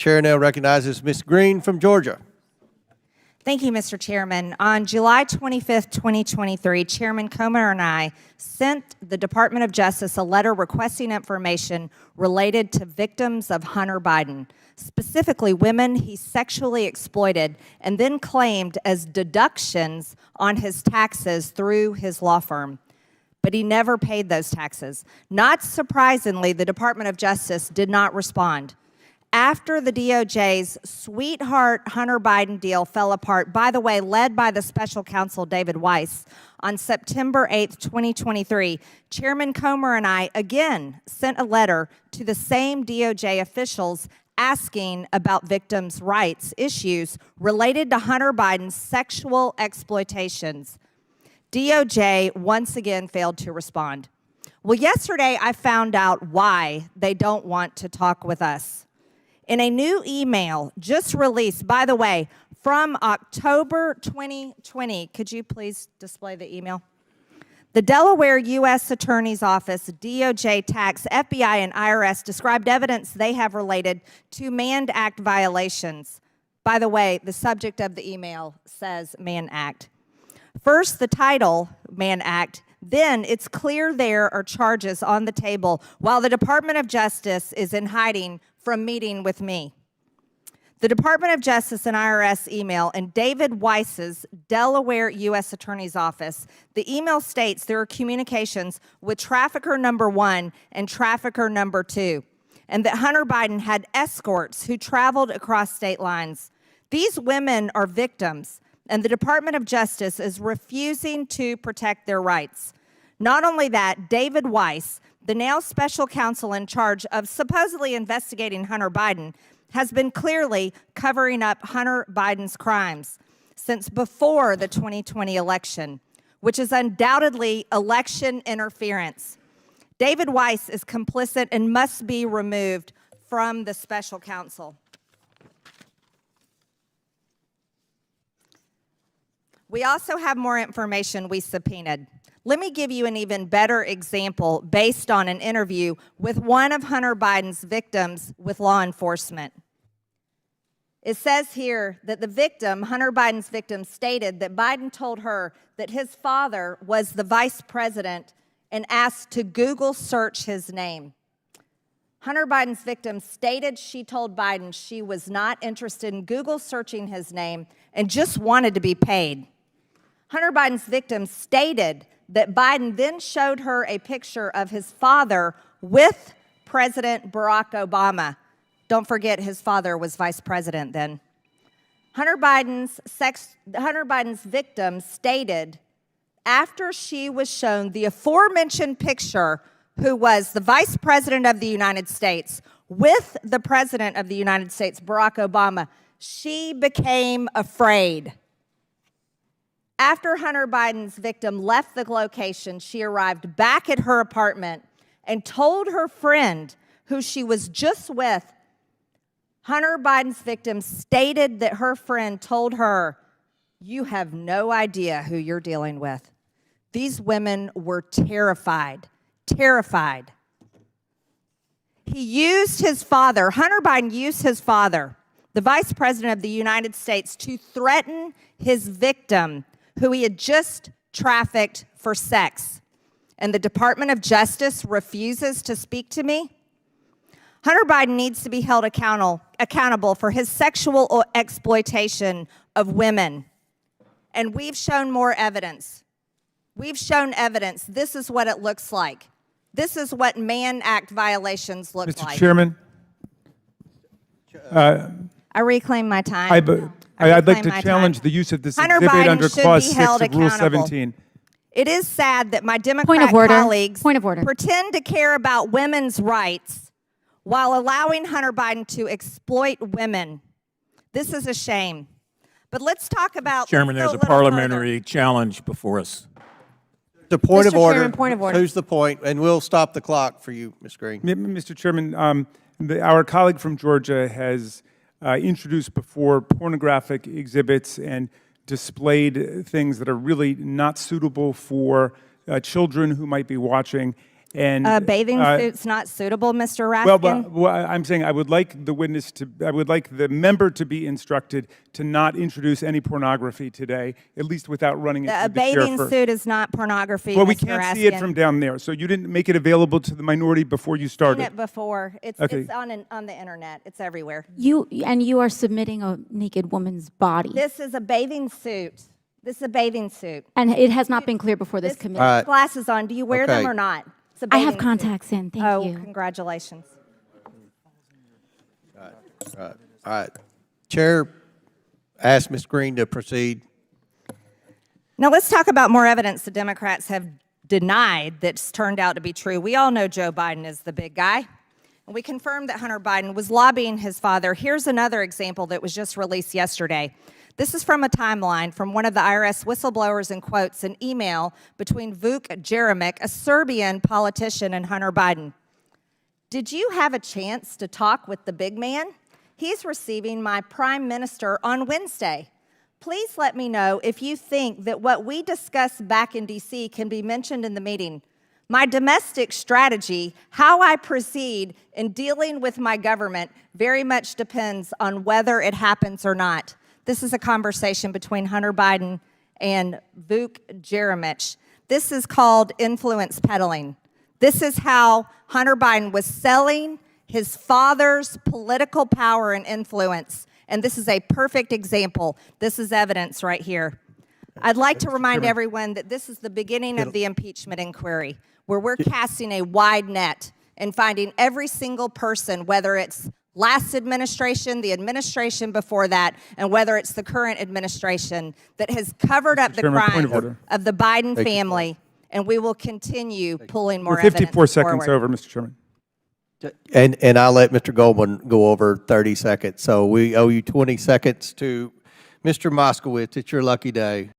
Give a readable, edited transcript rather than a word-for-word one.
Chair now recognizes Ms. Greene from Georgia. Thank you, Mr. Chairman. On July 25th, 2023, Chairman Comer and I sent the Department of Justice a letter requesting information related to victims of Hunter Biden, specifically women he sexually exploited and then claimed as deductions on his taxes through his law firm. But he never paid those taxes. Not surprisingly, the Department of Justice did not respond. After the DOJ's sweetheart Hunter Biden deal fell apart, by the way, led by the special counsel David Weiss, on September 8th, 2023, Chairman Comer and I again sent a letter to the same DOJ officials asking about victims' rights issues related to Hunter Biden's sexual exploitations. DOJ once again failed to respond. Well, yesterday I found out why they don't want to talk with us. In a new email just released, by the way, from October 2020, could you please display the email? The Delaware U.S. Attorney's Office, DOJ, Tax, FBI, and IRS described evidence they have related to Mann Act violations. By the way, the subject of the email says Mann Act. First, the title, Mann Act. Then it's clear there are charges on the table while the Department of Justice is in hiding from meeting with me. The Department of Justice and IRS email and David Weiss's Delaware U.S. Attorney's Office, the email states there are communications with trafficker number 1 and trafficker number 2, and that Hunter Biden had escorts who traveled across state lines. These women are victims, and the Department of Justice is refusing to protect their rights. Not only that, David Weiss, the now special counsel in charge of supposedly investigating Hunter Biden, has been clearly covering up Hunter Biden's crimes since before the 2020 election, which is undoubtedly election interference. David Weiss is complicit and must be removed from the special counsel. We also have more information we subpoenaed. Let me give you an even better example based on an interview with one of Hunter Biden's victims with law enforcement. It says here that the victim, Hunter Biden's victim, stated that Biden told her that his father was the vice president and asked to Google search his name. Hunter Biden's victim stated she told Biden she was not interested in Google searching his name and just wanted to be paid. Hunter Biden's victim stated that Biden then showed her a picture of his father with President Barack Obama. Don't forget his father was vice president then. Hunter Biden's victim stated after she was shown the aforementioned picture who was the vice president of the United States with the president of the United States, Barack Obama, she became afraid. After Hunter Biden's victim left the location, she arrived back at her apartment and told her friend, who she was just with, Hunter Biden's victim stated that her friend told her, "You have no idea who you're dealing with." These women were terrified, terrified. He used his father, Hunter Biden used his father, the vice president of the United States, to threaten his victim, who he had just trafficked for sex. And the Department of Justice refuses to speak to me? Hunter Biden needs to be held accountable for his sexual exploitation of women. And we've shown more evidence. We've shown evidence. This is what it looks like. This is what Mann Act violations look like. Mr. Chairman? I reclaim my time. I'd like to challenge the use of this exhibit under Clause 6 of Rule 17. It is sad that my Democrat colleagues pretend to care about women's rights while allowing Hunter Biden to exploit women. This is a shame. But let's talk about— Chairman, there's a parliamentary challenge before us. The point of order. Chairman, point of order. Who's the point? And we'll stop the clock for you, Ms. Greene. Mr. Chairman, our colleague from Georgia has introduced before pornographic exhibits and displayed things that are really not suitable for children who might be watching. And A bathing suit's not suitable, Mr. well, Raskin? I'm saying I would like I would like the member to be instructed to not introduce any pornography today, at least without running it A through the chair bathing first. suit is not pornography, Well, we Mr. can't see it Raskin. from down there, so you didn't make it available to the minority before you I've seen started. it before. It's Okay. on the internet. It's everywhere. You are submitting a naked woman's body, This is a bathing suit. This is a bathing suit. and it has not been clear before this committee. All right. Glasses on. Do you wear them Okay. or not? It's a I have bathing suit. contacts in. Thank Oh, you. congratulations. All right. Chair asked Ms. Greene to proceed. Now let's talk about more evidence the Democrats have denied that's turned out to be true. We all know Joe Biden is the big guy. And we confirmed that Hunter Biden was lobbying his father. Here's another example that was just released yesterday. This is from a timeline from one of the IRS whistleblowers and quotes an email between Vuk Jeremic, a Serbian politician, and Hunter Biden. Did you have a chance to talk with the big man? He's receiving my prime minister on Wednesday. Please let me know if you think that what we discussed back in D.C. can be mentioned in the meeting. My domestic strategy, how I proceed in dealing with my government, very much depends on whether it happens or not. This is a conversation between Hunter Biden and Vuk Jeremic. This is called influence peddling. This is how Hunter Biden was selling his father's political power and influence. And this is a perfect example. This is evidence right here. I'd like to remind everyone that this is the beginning of the impeachment inquiry, where we're casting a wide net and finding every single person, whether it's last administration, the administration before that, and whether it's the current administration, that has covered up the Chairman, point crimes of order. of the Biden family, and we will continue pulling more We're evidence 54 seconds forward. over, Mr. Chairman. And I'll let Mr. Goldman go over 30 seconds. So we owe you 20 seconds to Mr. Moskowitz. It's your lucky day.